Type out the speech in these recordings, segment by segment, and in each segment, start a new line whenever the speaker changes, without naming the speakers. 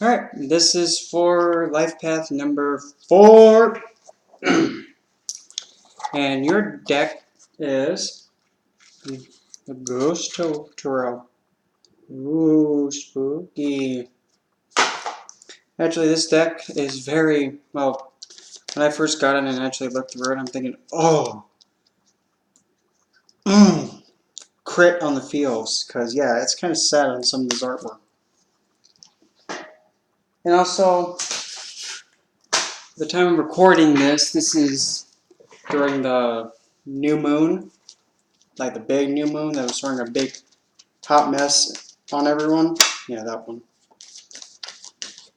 Alright, this is for life path number 4. And your deck is the Ghost Tarot. Ooh, spooky. Actually, this deck is very, well, when I first got it and actually looked through it, I'm thinking, oh, crit on the feels. Because, yeah, it's kind of sad on some of this artwork. And also, the time I'm recording this is during the new moon, like the big new moon that was throwing a big hot mess on everyone. Yeah, that one.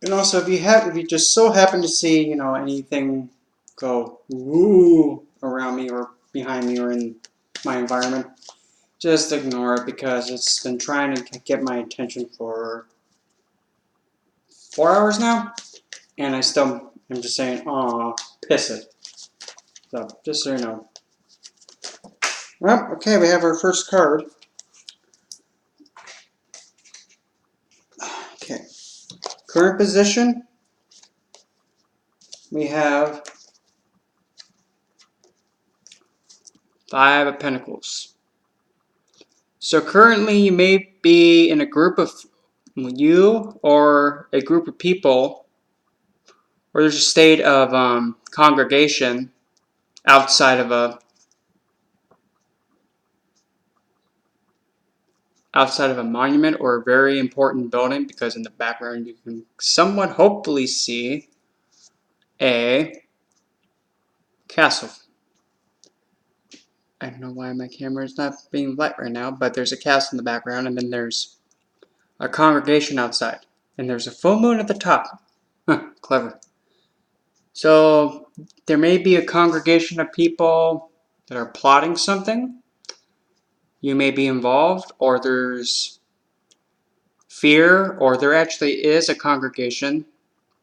And also, if you just so happen to see, anything go woo around me or behind me or in my environment, just ignore it because it's been trying to get my attention for 4 hours now, and I'm just saying, aw, piss it. So, just so you know. Well, okay, we have our first card. Okay. Current position, we have 5 of Pentacles. So currently you may be in a group of you or a group of people, or there's a state of congregation outside of a monument or a very important building, because in the background you can somewhat hopefully see a castle. I don't know why my camera is not being lit right now, but there's a castle in the background, and then there's a congregation outside, and there's a full moon at the top. Huh, clever. So there may be a congregation of people that are plotting something. You may be involved, or there's fear, or there actually is a congregation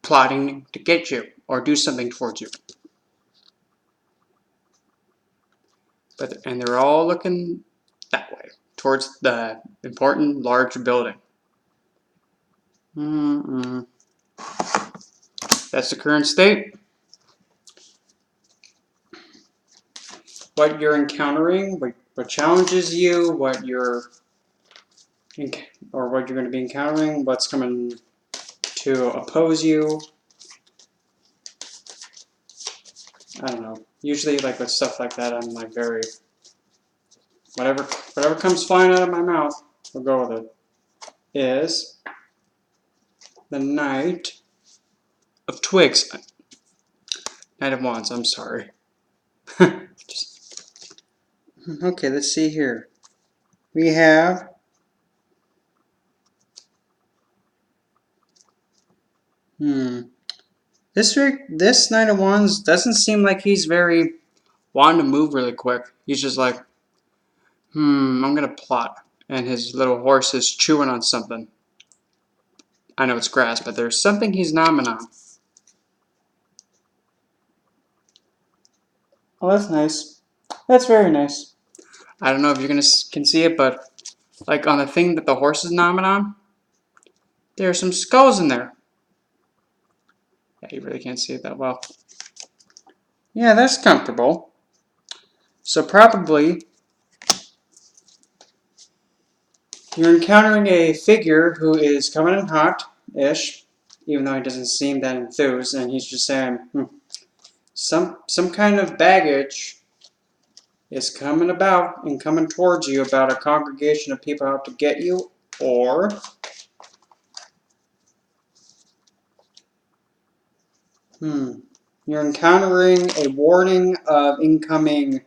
plotting to get you or do something towards you. And they're all looking that way, towards the important large building. That's the current state. What you're encountering, what challenges you, what you're going to be encountering, what's coming to oppose you. I don't know. Usually, like with stuff like that, I'm like very whatever comes flying out of my mouth, we'll go with it. Is the Knight of Twigs, Knight of Wands. I'm sorry. Okay, let's see here. We have this Knight of Wands doesn't seem like he's very wanting to move really quick. He's just like, I'm gonna plot, and his little horse is chewing on something. I know it's grass, but there's something he's nomming on. Oh, that's nice. That's very nice. I don't know if you can see it, but like on the thing that the horse is nomming on, there's some skulls in there. Yeah, you really can't see it that well. Yeah, that's comfortable. So probably you're encountering a figure who is coming in hot-ish, even though he doesn't seem that enthused, and he's just saying, some kind of baggage is coming about and coming towards you about a congregation of people out to get you, or you're encountering a warning of incoming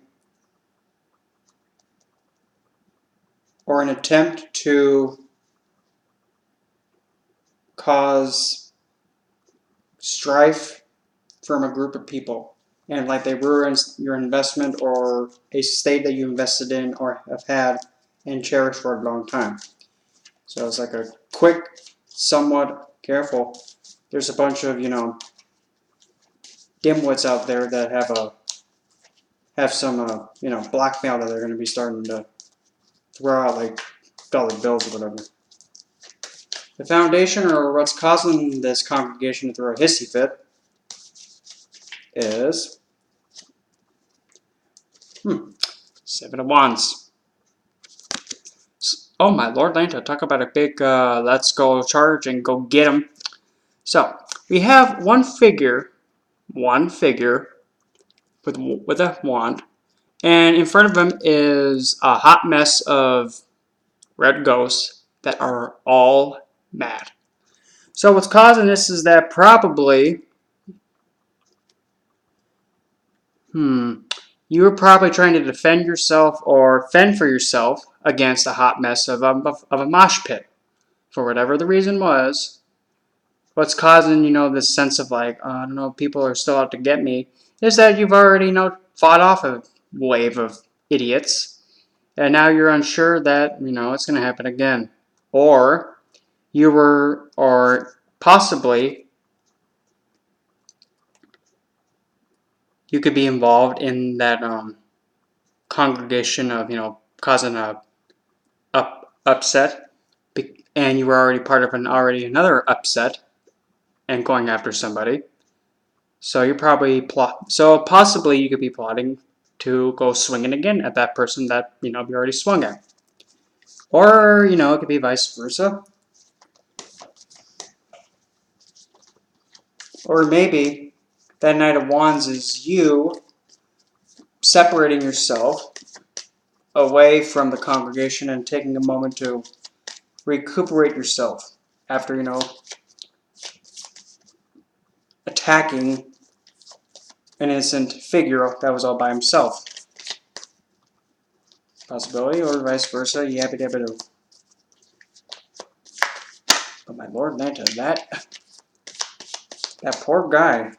or an attempt to cause strife from a group of people, and like they ruin your investment or a state that you invested in or have had and cherished for a long time. So it's like a quick, somewhat careful. There's a bunch of dimwits out there that have some blackmail that they're going to be starting to throw out like dollar bills or whatever. The foundation, or what's causing this congregation to throw a hissy fit, is Seven of Wands. Oh my Lord, Lanta, talk about a big let's go charge and go get him. So, we have one figure with a wand, and in front of him is a hot mess of red ghosts that are all mad. So what's causing this is that probably, you were probably trying to defend yourself or fend for yourself against a hot mess of a mosh pit. For whatever the reason was, what's causing, this sense of like, oh, I don't know, people are still out to get me, is that you've already, fought off a wave of idiots, and now you're unsure that, it's going to happen again. Or possibly, you could be involved in that congregation of, causing a upset, and you were already part of another upset and going after somebody. So you're probably possibly you could be plotting to go swinging again at that person that you already swung at, or it could be vice versa, or maybe that Knight of Wands is you separating yourself away from the congregation and taking a moment to recuperate yourself after attacking an innocent figure that was all by himself. Possibility, or vice versa, yabba dabba doo. But my Lord Lanta, that poor guy,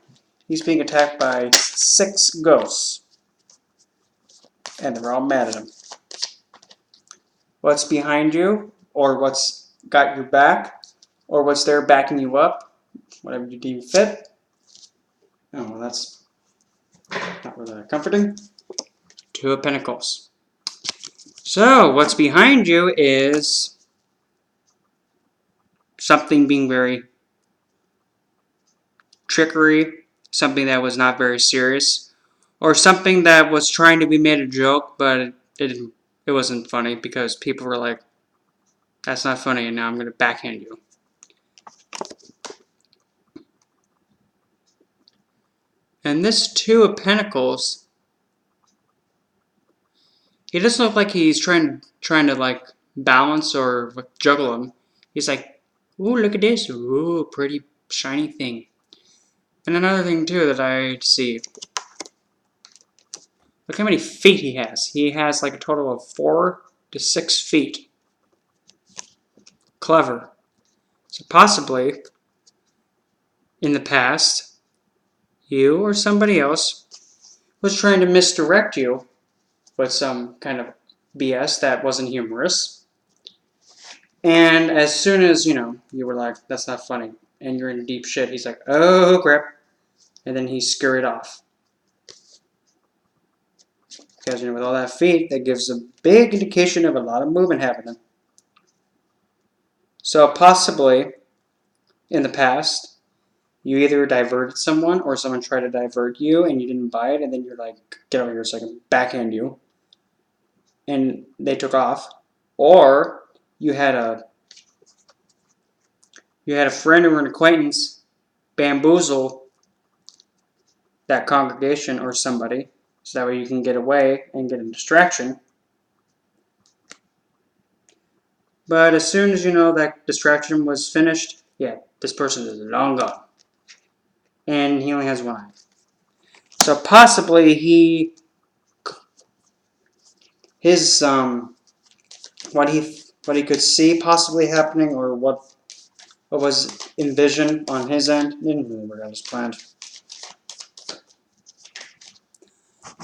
he's being attacked by 6 ghosts. And they're all mad at him. What's behind you, or what's got your back, or what's there backing you up, whatever you deem fit. Oh, well, that's not really that comforting. 2 of Pentacles. So, what's behind you is something being very trickery, something that was not very serious, or something that was trying to be made a joke, but it wasn't funny because people were like, that's not funny, and now I'm going to backhand you. And this 2 of Pentacles, he doesn't look like he's trying to like balance or juggle them. He's like, ooh, look at this. Ooh, pretty shiny thing. And another thing too that I see, look how many feet he has. He has like a total of 4 to 6 feet. Clever. So possibly, in the past, you or somebody else was trying to misdirect you with some kind of BS that wasn't humorous. And as soon as, you were like, that's not funny, and you're in deep shit, he's like, oh, crap. And then he scurried off. Because, with all that feet, that gives a big indication of a lot of movement happening. So possibly, in the past, you either diverted someone or someone tried to divert you and you didn't buy it, and then you're like, get over here so I can backhand you. And they took off. Or you had a friend or an acquaintance bamboozle that congregation or somebody, so that way you can get away and get a distraction. But as soon as that distraction was finished, yeah, this person is long gone. And he only has one eye. So possibly what he could see possibly happening, or what was envisioned on his end, didn't really work out as planned.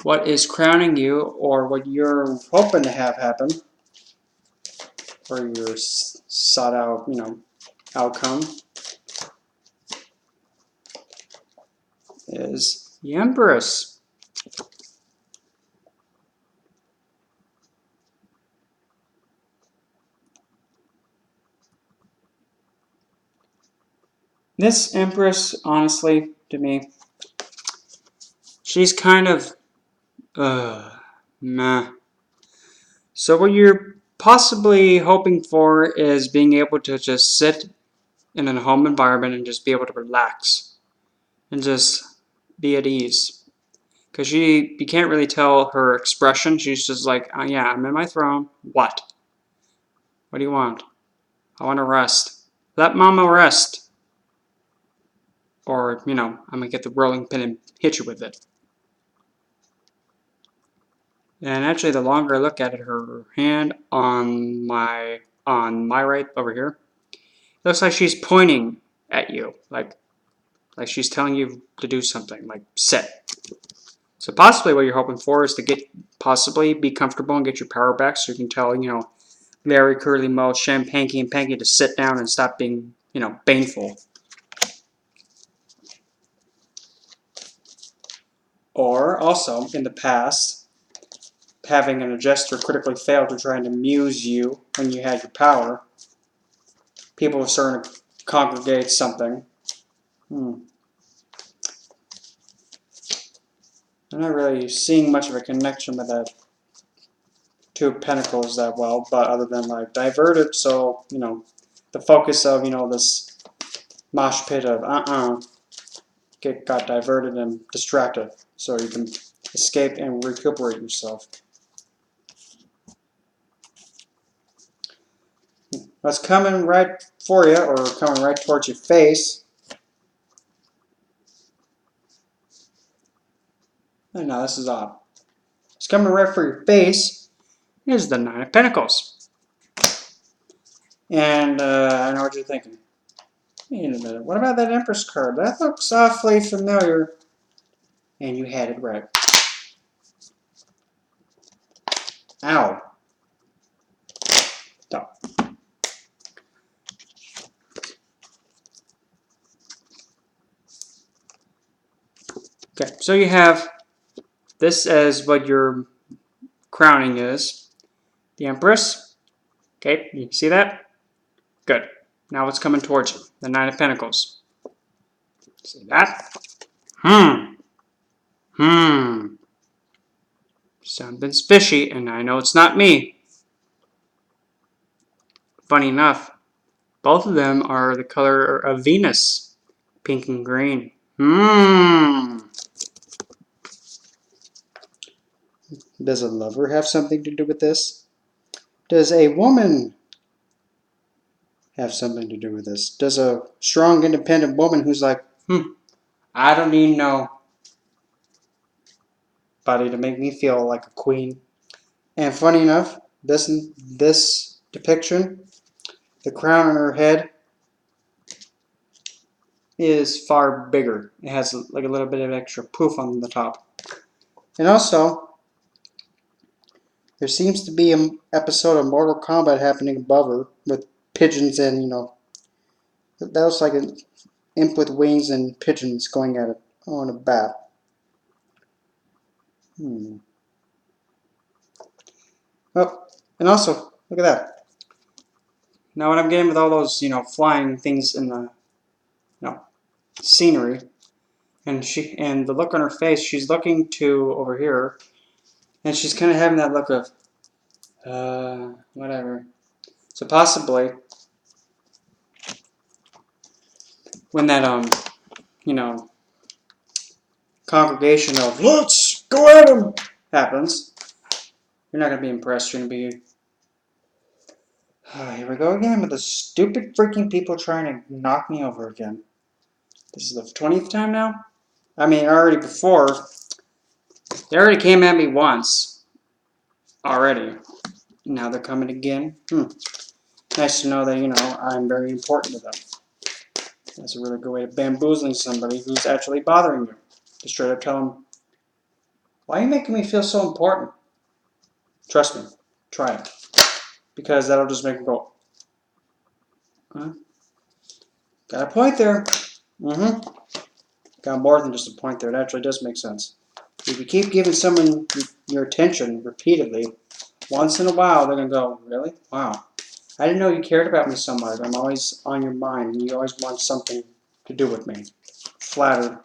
What is crowning you, or what you're hoping to have happen, or your sought out, outcome, is the Empress. This Empress, honestly, to me, she's kind of, meh. So what you're possibly hoping for is being able to just sit in a home environment and just be able to relax and just be at ease. Because you can't really tell her expression. She's just like, oh, yeah, I'm in my throne. What? What do you want? I want to rest. Let mama rest. Or, I'm going to get the rolling pin and hit you with it. And actually, the longer I look at it, her hand on my right over here, it looks like she's pointing at you. Like she's telling you to do something, like sit. So possibly what you're hoping for is to possibly be comfortable and get your power back so you can tell, Larry, Curly, Moe, Panky, and Panky to sit down and stop being, baneful. Or also, in the past, having an adjuster critically fail to try and amuse you when you had your power, people were starting to congregate something. I'm not really seeing much of a connection with that Two of Pentacles that well, but other than like diverted, so, the focus of, this mosh pit of got diverted and distracted so you can escape and recuperate yourself. What's coming right for you, or coming right towards your face? Oh, no, this is odd. What's coming right for your face is the Nine of Pentacles. And I know what you're thinking. Wait a minute, what about that Empress card? That looks awfully familiar. And you had it right. Ow. Stop. Okay, so you have this as what your crowning is. The Empress. Okay, you see that? Good. Now what's coming towards you? The Nine of Pentacles. See that? Something's fishy, and I know it's not me. Funny enough, both of them are the color of Venus. Pink and green. Does a lover have something to do with this? Does a woman have something to do with this? Does a strong, independent woman who's like, I don't need no body to make me feel like a queen. And funny enough, this depiction, the crown on her head is far bigger. It has like a little bit of extra poof on the top. And also, there seems to be an episode of Mortal Kombat happening above her with pigeons and, that was like an imp with wings and pigeons going at it on a bat. Oh, and also, look at that. Now what I'm getting with all those, flying things in the, scenery, and the look on her face, she's looking to over here, and she's kind of having that look of, whatever. So possibly, when that, congregation of let's go at him happens, you're not going to be impressed. You're going to be, here we go again with the stupid freaking people trying to knock me over again. This is the 20th time now? I mean, already before, they already came at me once. Already. Now they're coming again. Nice to know that, I'm very important to them. That's a really good way of bamboozling somebody who's actually bothering you. To straight up tell them, why are you making me feel so important? Trust me. Try it. Because that'll just make them go, huh? Got a point there. Got more than just a point there. It actually does make sense. If you keep giving someone your attention repeatedly, once in a while they're going to go, really? Wow. I didn't know you cared about me so much. I'm always on your mind, and you always want something to do with me. Flattered.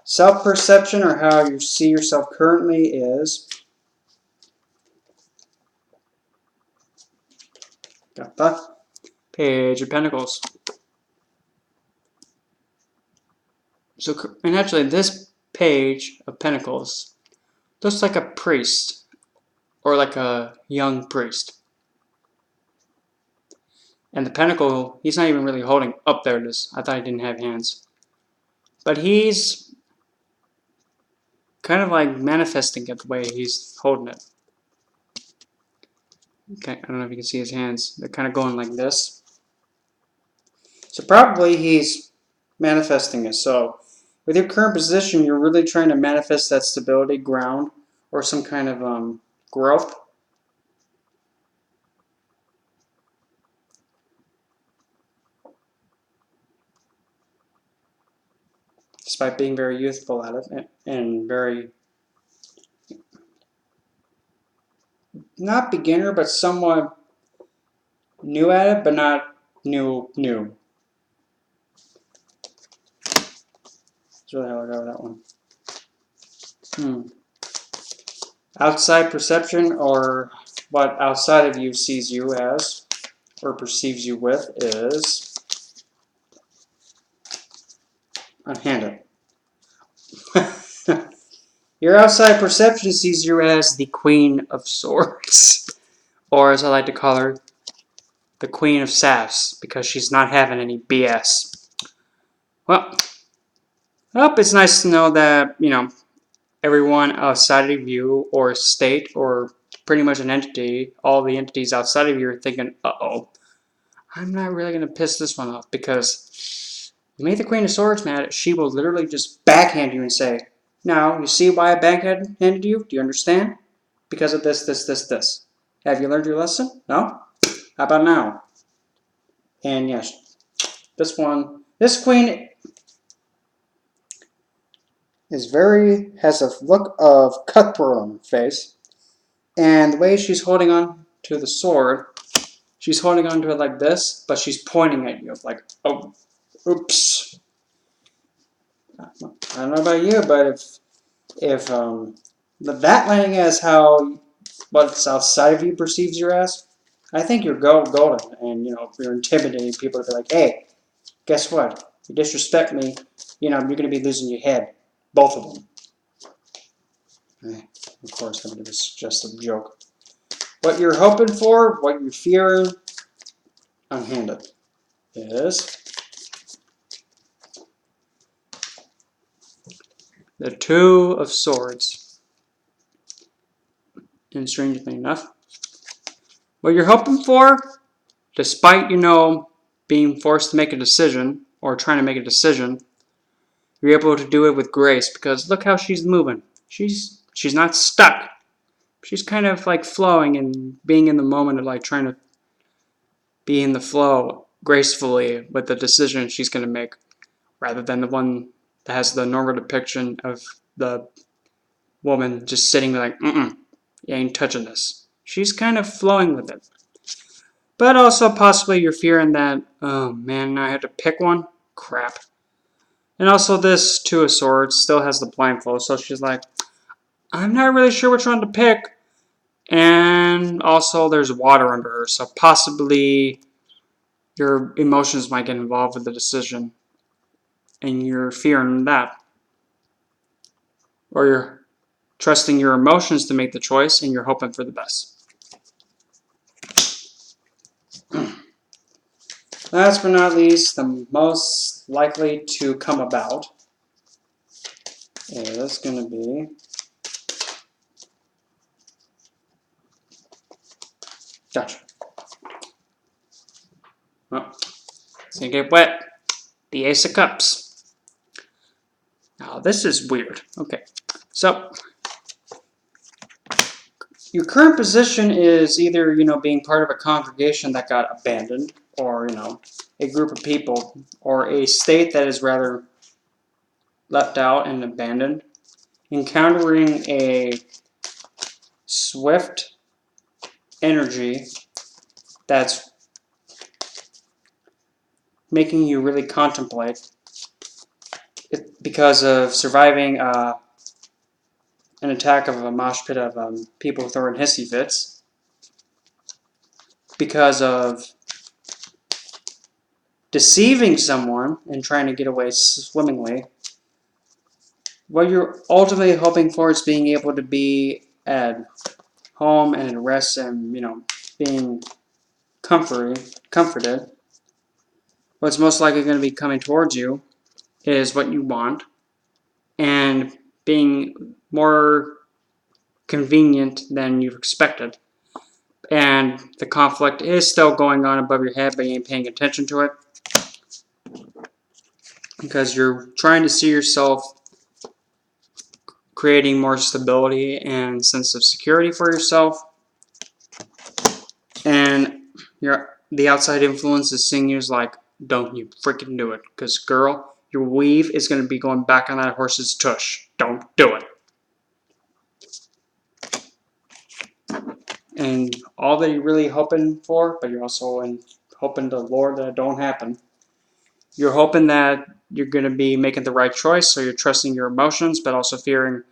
Self-perception, or how you see yourself currently, is... Got that? Page of Pentacles. So, and actually, this page of Pentacles looks like a priest, or like a young priest. And the pentacle, he's not even really holding up. There it is. I thought he didn't have hands. But he's kind of like manifesting it the way he's holding it. Okay, I don't know if you can see his hands. They're kind of going like this. So probably he's manifesting it. So with your current position, you're really trying to manifest that stability, ground, or some kind of growth. Despite being very youthful at it and very, not beginner, but somewhat new at it, but not new. That's really how I got that one. Outside perception, or what outside of you sees you as, or perceives you with, is unhanded. Your outside perception sees you as the Queen of Swords, or as I like to call her, the Queen of Sass, because she's not having any BS. Well, it's nice to know that, everyone outside of you, or state, or pretty much an entity, all the entities outside of you are thinking, uh-oh, I'm not really going to piss this one off, because you made the Queen of Swords mad. She will literally just backhand you and say, now, you see why I backhanded you? Do you understand? Because of this, this, this, this. Have you learned your lesson? No? How about now? And yes, this Queen has a look of cutthroat on her face. And the way she's holding on to the sword, she's holding on to it like this, but she's pointing at you like, oh, oops. I don't know about you, but if that landing as how what's outside of you perceives your ass, I think you're golden, and if you're intimidating people to be like, hey, guess what? You disrespect me, you're going to be losing your head, both of them. Of course, it was just a joke. What you're hoping for, what you're fearing, unhanded, is the Two of Swords. And strangely enough, what you're hoping for, despite, being forced to make a decision, or trying to make a decision, you're able to do it with grace, because look how she's moving. She's not stuck. She's kind of like flowing and being in the moment of like trying to be in the flow gracefully with the decision she's going to make, rather than the one that has the normal depiction of the woman just sitting like, you ain't touching this. She's kind of flowing with it. But also possibly you're fearing that, oh man, I had to pick one? Crap. And also this Two of Swords still has the blindfold, so she's like, I'm not really sure which one to pick. And also there's water under her, so possibly your emotions might get involved with the decision. And you're fearing that. Or you're trusting your emotions to make the choice, and you're hoping for the best. Last but not least, the most likely to come about is going to be gotcha. Well, it's going to get wet. The Ace of Cups. Now, this is weird. Okay, so your current position is either, being part of a congregation that got abandoned, or, a group of people, or a state that is rather left out and abandoned, encountering a swift energy that's making you really contemplate. Because of surviving an attack of a mosh pit of people throwing hissy fits. Because of deceiving someone and trying to get away swimmingly. What you're ultimately hoping for is being able to be at home and rest and, being comforted. What's most likely going to be coming towards you is what you want and being more convenient than you've expected. And the conflict is still going on above your head, but you ain't paying attention to it because you're trying to see yourself creating more stability and sense of security for yourself. And the outside influence is seeing you as like, don't you freaking do it. Because, girl, your weave is going to be going back on that horse's tush. Don't do it. And all that you're really hoping for, but you're also hoping to Lord that it don't happen. You're hoping that you're going to be making the right choice, so you're trusting your emotions, but also fearing,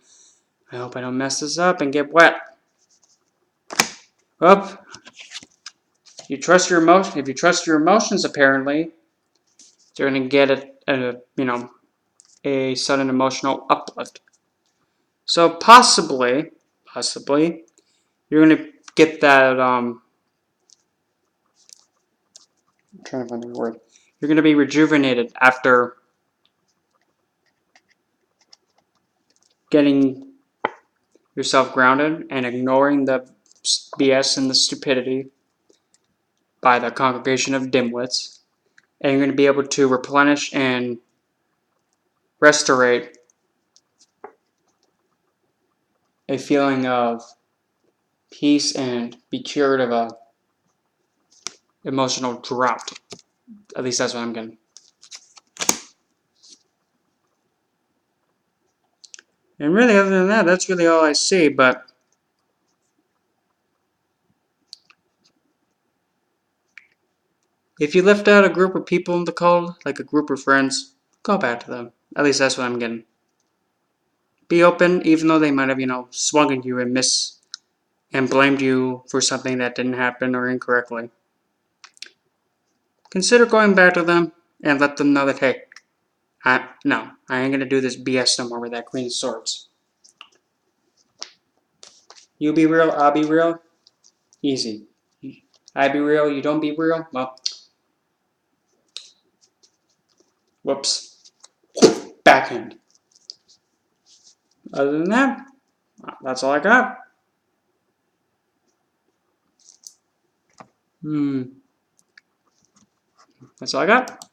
I hope I don't mess this up and get wet. Well, you trust your emotion. If you trust your emotions, apparently, you're going to get a sudden emotional uplift. So possibly, you're going to get that. I'm trying to find the word. You're going to be rejuvenated after getting yourself grounded and ignoring the BS and the stupidity by the congregation of dimwits. And you're going to be able to replenish and restaurate a feeling of peace and be cured of a emotional drought. At least that's what I'm getting. And really, other than that, that's really all I see. But if you left out a group of people in the cold, like a group of friends, go back to them. At least that's what I'm getting. Be open, even though they might have, swung at you and blamed you for something that didn't happen or incorrectly. Consider going back to them and let them know that, hey, I ain't gonna do this BS no more with that Queen of Swords. You be real, I'll be real. Easy. I be real, you don't be real. Well, whoops. Backhand. Other than that, that's all I got. That's all I got.